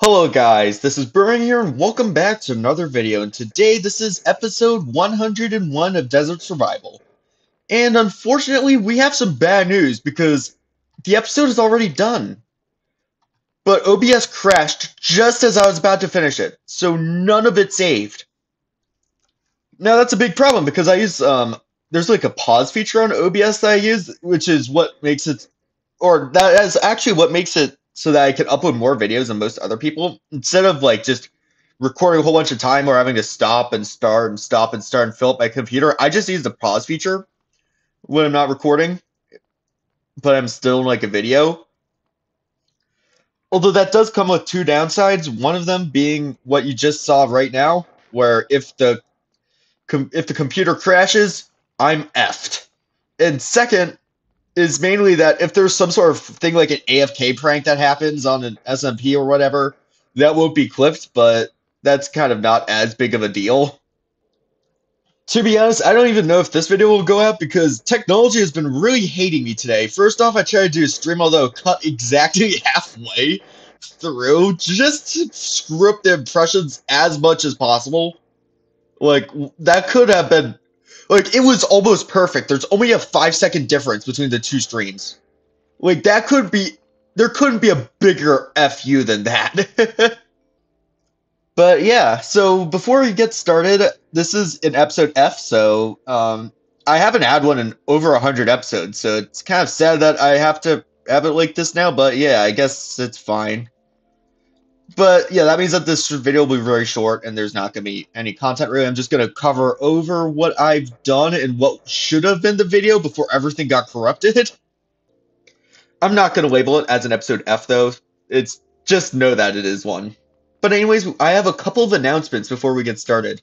Hello guys, this is Burn here and welcome back to another video, and today this is episode 101 of Desert Survival. And unfortunately we have some bad news because the episode is already done. But OBS crashed just as I was about to finish it, so none of it saved. Now that's a big problem because I use there's like a pause feature on OBS that I use, which is what makes it, or that is actually what makes it so that I can upload more videos than most other people, instead of like just recording a whole bunch of time or having to stop and start and stop and start and fill up my computer. I just use the pause feature when I'm not recording, but I'm still in like a video. Although that does come with two downsides, one of them being what you just saw right now, where if the computer crashes, I'm effed. And second is mainly that if there's some sort of thing like an AFK prank that happens on an SMP or whatever, that won't be clipped, but that's kind of not as big of a deal. To be honest, I don't even know if this video will go out because technology has been really hating me today. First off, I tried to do a stream, although cut exactly halfway through, just to screw up the impressions as much as possible. Like, that could have been, like, it was almost perfect. There's only a 5-second difference between the two streams. Like, that could be, there couldn't be a bigger FU than that. But yeah, so before we get started, this is an episode F, so I haven't had one in over 100 episodes, so it's kind of sad that I have to have it like this now, but yeah, I guess it's fine. But yeah, that means that this video will be very short and there's not going to be any content really. I'm just going to cover over what I've done and what should have been the video before everything got corrupted. I'm not going to label it as an episode F though. It's just know that it is one. But anyways, I have a couple of announcements before we get started.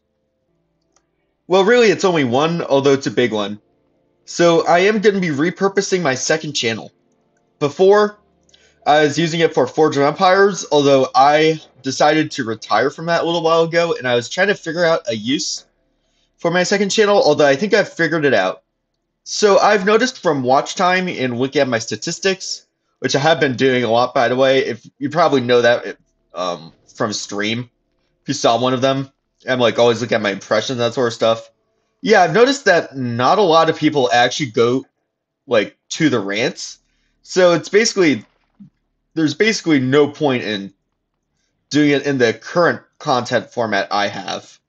Well, really it's only one, although it's a big one. So I am going to be repurposing my second channel. Before, I was using it for Forge of Empires, although I decided to retire from that a little while ago, and I was trying to figure out a use for my second channel, although I think I've figured it out. So I've noticed from watch time and looking at my statistics, which I have been doing a lot, by the way. If you probably know that from stream, if you saw one of them, I'm like always looking at my impressions, that sort of stuff. Yeah, I've noticed that not a lot of people actually go like to the rants. So it's basically, there's basically no point in doing it in the current content format I have.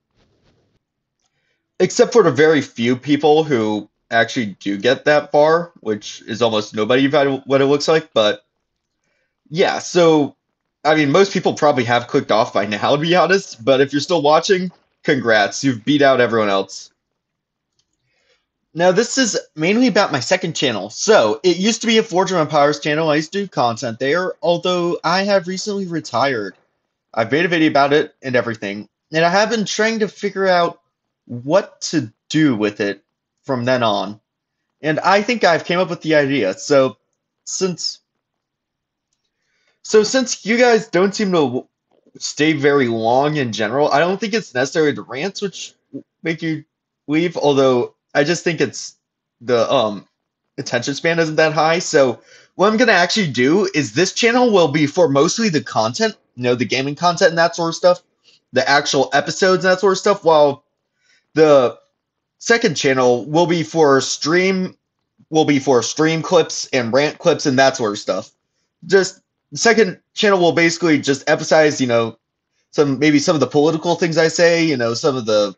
Except for the very few people who actually do get that far, which is almost nobody by what it looks like. But yeah, so I mean, most people probably have clicked off by now, to be honest. But if you're still watching, congrats, you've beat out everyone else. Now, this is mainly about my second channel. So, it used to be a Forge of Empires channel. I used to do content there, although I have recently retired. I've made a video about it and everything, and I have been trying to figure out what to do with it from then on. And I think I've came up with the idea. So, since you guys don't seem to stay very long in general, I don't think it's necessary to rant, which make you leave, although I just think it's the attention span isn't that high. So what I'm gonna actually do is this channel will be for mostly the content, the gaming content and that sort of stuff, the actual episodes and that sort of stuff, while the second channel will be for stream clips and rant clips and that sort of stuff. Just the second channel will basically just emphasize, maybe some of the political things I say, some of the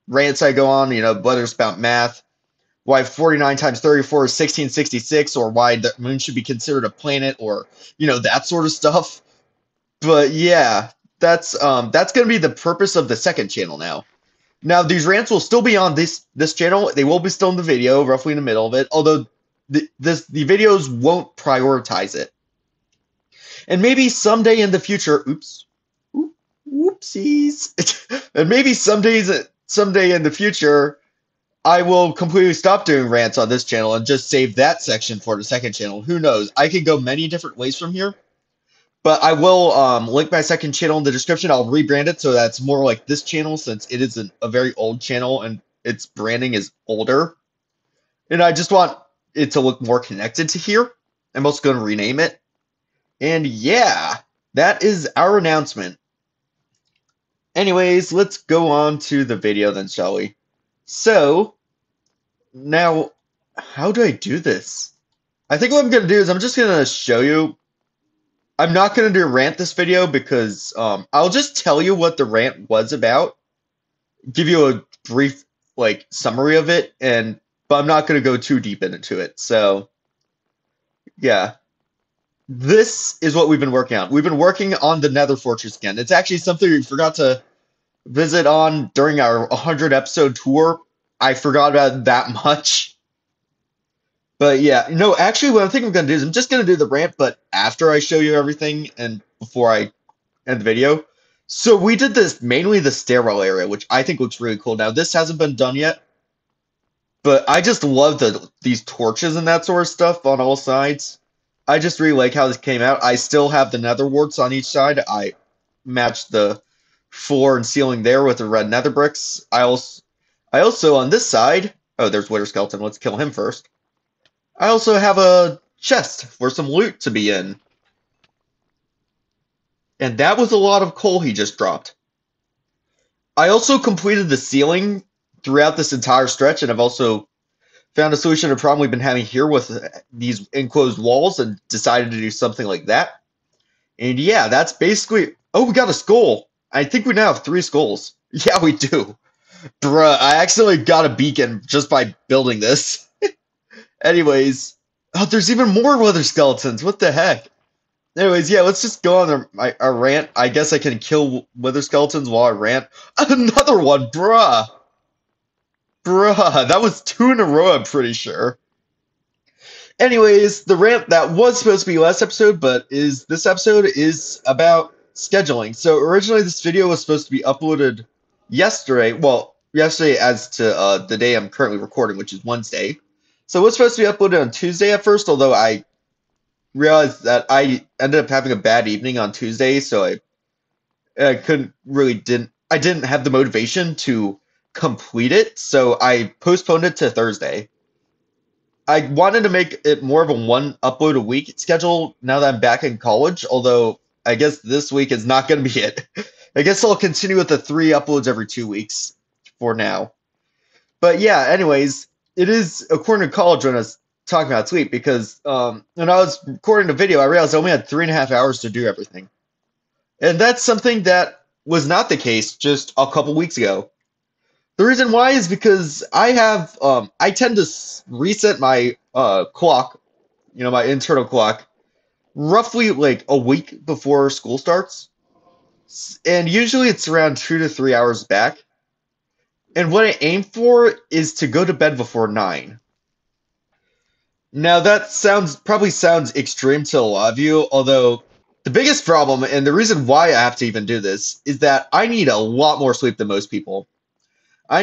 rants I go on, whether it's about math, why 49 times 34 is 1666, or why the moon should be considered a planet, or, that sort of stuff. But yeah, that's going to be the purpose of the second channel now. Now, these rants will still be on this channel. They will be still in the video, roughly in the middle of it, although the videos won't prioritize it. And maybe someday in the future, whoopsies, and maybe someday in the future, I will completely stop doing rants on this channel and just save that section for the second channel. Who knows? I could go many different ways from here. But I will link my second channel in the description. I'll rebrand it so that's more like this channel, since it is a very old channel and its branding is older. And I just want it to look more connected to here. I'm also going to rename it. And yeah, that is our announcement. Anyways, let's go on to the video then, shall we? So, now, how do I do this? I think what I'm going to do is I'm just going to show you. I'm not going to do a rant this video because I'll just tell you what the rant was about, give you a brief like summary of it, but I'm not going to go too deep into it. So, yeah. This is what we've been working on. We've been working on the Nether Fortress again. It's actually something we forgot to visit on during our 100 episode tour. I forgot about it that much. But yeah, no, actually, what I think I'm going to do is I'm just going to do the rant, but after I show you everything and before I end the video. So we did this mainly the stairwell area, which I think looks really cool. Now, this hasn't been done yet, but I just love these torches and that sort of stuff on all sides. I just really like how this came out. I still have the nether warts on each side. I matched the floor and ceiling there with the red nether bricks. I also on this side, oh, there's Wither Skeleton. Let's kill him first. I also have a chest for some loot to be in. And that was a lot of coal he just dropped. I also completed the ceiling throughout this entire stretch, and I've also found a solution to a problem we've been having here with these enclosed walls and decided to do something like that. And yeah, that's basically... Oh, we got a skull. I think we now have 3 skulls. Yeah, we do. Bruh, I accidentally got a beacon just by building this. Anyways. Oh, there's even more Wither Skeletons. What the heck? Anyways, yeah, let's just go on our rant. I guess I can kill Wither Skeletons while I rant. Another one, bruh! Bruh, that was 2 in a row, I'm pretty sure. Anyways, the rant that was supposed to be last episode, but this episode is about scheduling. So originally this video was supposed to be uploaded yesterday. Well, yesterday as to the day I'm currently recording, which is Wednesday. So it was supposed to be uploaded on Tuesday at first, although I realized that I ended up having a bad evening on Tuesday, so I didn't have the motivation to complete it, so I postponed it to Thursday. I wanted to make it more of a 1 upload a week schedule now that I'm back in college, although I guess this week is not going to be it. I guess I'll continue with the 3 uploads every 2 weeks for now. But yeah, anyways, it is according to college when I was talking about sleep, because when I was recording the video, I realized I only had 3.5 hours to do everything. And that's something that was not the case just a couple weeks ago. The reason why is because I tend to reset my clock, my internal clock, roughly like a week before school starts. And usually it's around 2 to 3 hours back. And what I aim for is to go to bed before 9. Now that probably sounds extreme to a lot of you, although the biggest problem, and the reason why I have to even do this, is that I need a lot more sleep than most people. I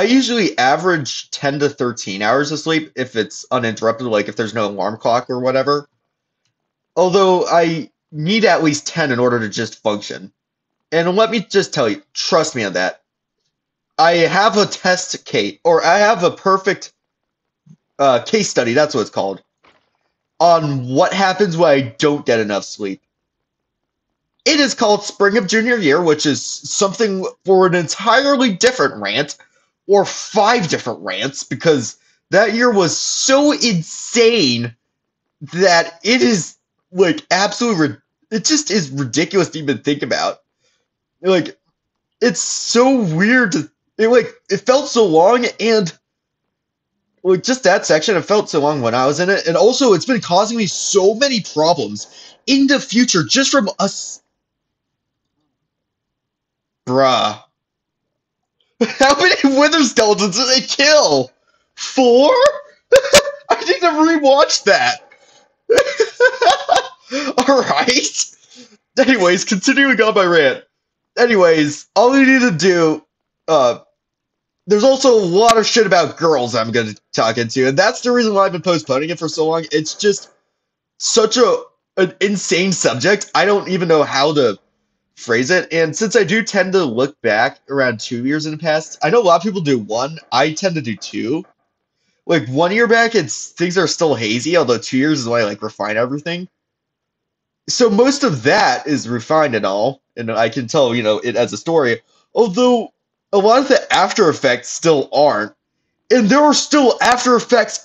usually average 10 to 13 hours of sleep if it's uninterrupted, like if there's no alarm clock or whatever. Although I need at least 10 in order to just function. And let me just tell you, trust me on that. I have a test case, or I have a perfect case study, that's what it's called, on what happens when I don't get enough sleep. It is called Spring of Junior Year, which is something for an entirely different rant, or 5 different rants, because that year was so insane that it is, like, it just is ridiculous to even think about. Like, it's so weird it felt so long, and, like, just that section, it felt so long when I was in it, and also, it's been causing me so many problems in the future, just from us. Bruh. How many Wither Skeletons did they kill? 4? I need to rewatch that. Alright. Anyways, continuing on my rant. Anyways, all we need to do, there's also a lot of shit about girls I'm going to talk into, and that's the reason why I've been postponing it for so long. It's just such an insane subject. I don't even know how to phrase it, and since I do tend to look back around 2 years in the past, I know a lot of people do 1, I tend to do 2. Like, 1 year back, things are still hazy, although 2 years is when I, like, refine everything. So most of that is refined and all, and I can tell, it as a story. Although a lot of the after effects still aren't, and there are still after effects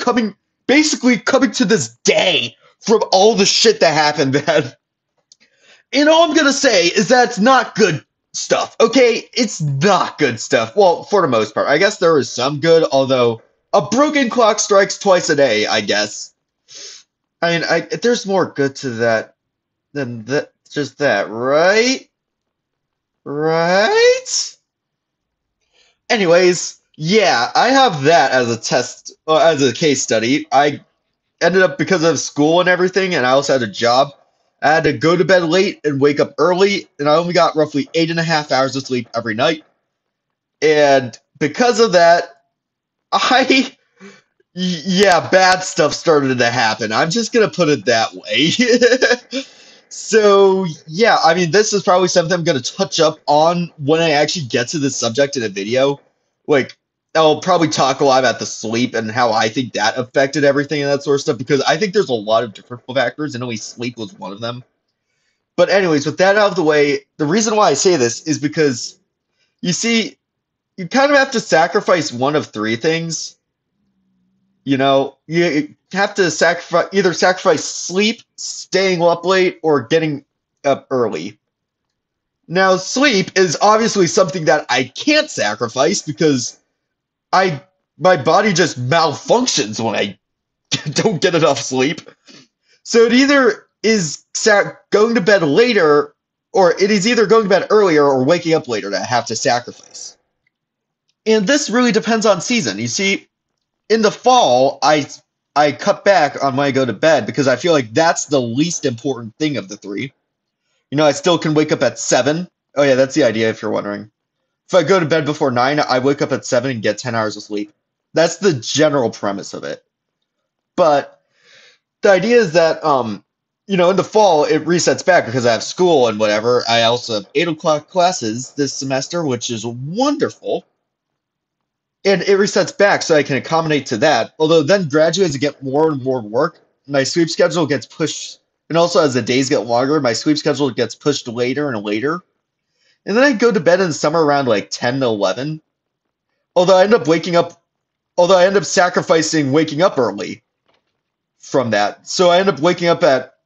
basically coming to this day from all the shit that happened, man. And all I'm gonna say is that it's not good stuff. Okay, it's not good stuff. Well, for the most part, I guess there is some good, although a broken clock strikes twice a day. I guess. I mean, there's more good to that than that. Just that, right? Right? Anyways, yeah, I have that as a test, as a case study. I ended up because of school and everything, and I also had a job. I had to go to bed late and wake up early, and I only got roughly 8.5 hours of sleep every night. And because of that, yeah, bad stuff started to happen. I'm just gonna put it that way. So, yeah, I mean, this is probably something I'm gonna touch up on when I actually get to this subject in a video. Like, I'll probably talk a lot about the sleep and how I think that affected everything and that sort of stuff, because I think there's a lot of different factors, and only sleep was one of them. But anyways, with that out of the way, the reason why I say this is because you see, you kind of have to sacrifice one of three things. You have to sacrifice sleep, staying up late, or getting up early. Now, sleep is obviously something that I can't sacrifice because I my body just malfunctions when I don't get enough sleep. So it either is going to bed later, or it is either going to bed earlier or waking up later that I have to sacrifice. And this really depends on season. You see, in the fall, I cut back on when I go to bed because I feel like that's the least important thing of the three. I still can wake up at 7. Oh yeah, that's the idea if you're wondering. If I go to bed before 9, I wake up at 7 and get 10 hours of sleep. That's the general premise of it. But the idea is that in the fall it resets back because I have school and whatever. I also have 8 o'clock classes this semester, which is wonderful. And it resets back so I can accommodate to that. Although then gradually as I get more and more work, my sleep schedule gets pushed. And also as the days get longer, my sleep schedule gets pushed later and later. And then I go to bed in the summer around like 10 to 11. Although I end up sacrificing waking up early from that. So I end up waking up at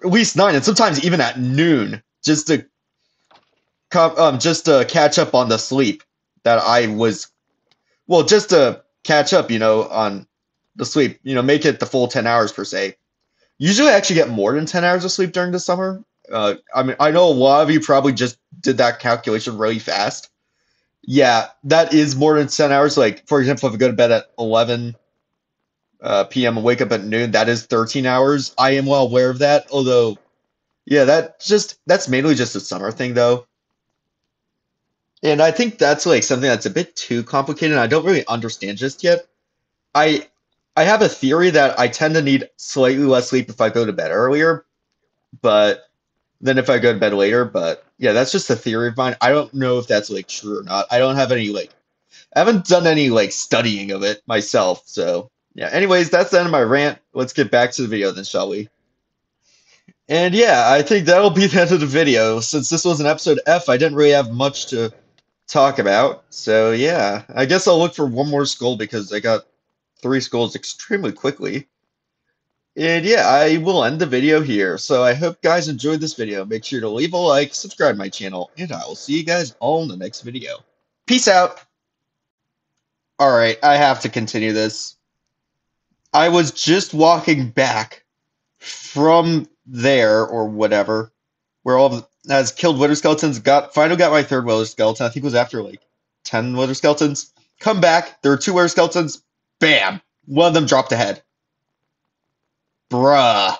least 9 and sometimes even at noon just to catch up on the sleep that I was just to catch up, on the sleep, make it the full 10 hours per se. Usually I actually get more than 10 hours of sleep during the summer. I mean, I know a lot of you probably just did that calculation really fast. Yeah, that is more than 10 hours. Like, for example, if I go to bed at 11 p.m. and wake up at noon, that is 13 hours. I am well aware of that. Although, yeah, that's mainly just a summer thing, though. And I think that's like something that's a bit too complicated. And I don't really understand just yet. I I have a theory that I tend to need slightly less sleep if I go to bed earlier, but than if I go to bed later. But yeah, that's just a theory of mine. I don't know if that's like true or not. I don't have any I haven't done any like studying of it myself. So yeah. Anyways, that's the end of my rant. Let's get back to the video then, shall we? And yeah, I think that'll be the end of the video. Since this was an episode F, I didn't really have much to talk about. So yeah, I guess I'll look for one more skull because I got 3 skulls extremely quickly. And yeah, I will end the video here. So I hope you guys enjoyed this video. Make sure to leave a like, subscribe to my channel, and I will see you guys all in the next video. Peace out. Alright, I have to continue this. I was just walking back from there, or whatever, where all of has killed wither skeletons, finally got my 3rd wither skeleton. I think it was after like 10 wither skeletons. Come back, there were 2 wither skeletons, bam! One of them dropped a head. Bruh.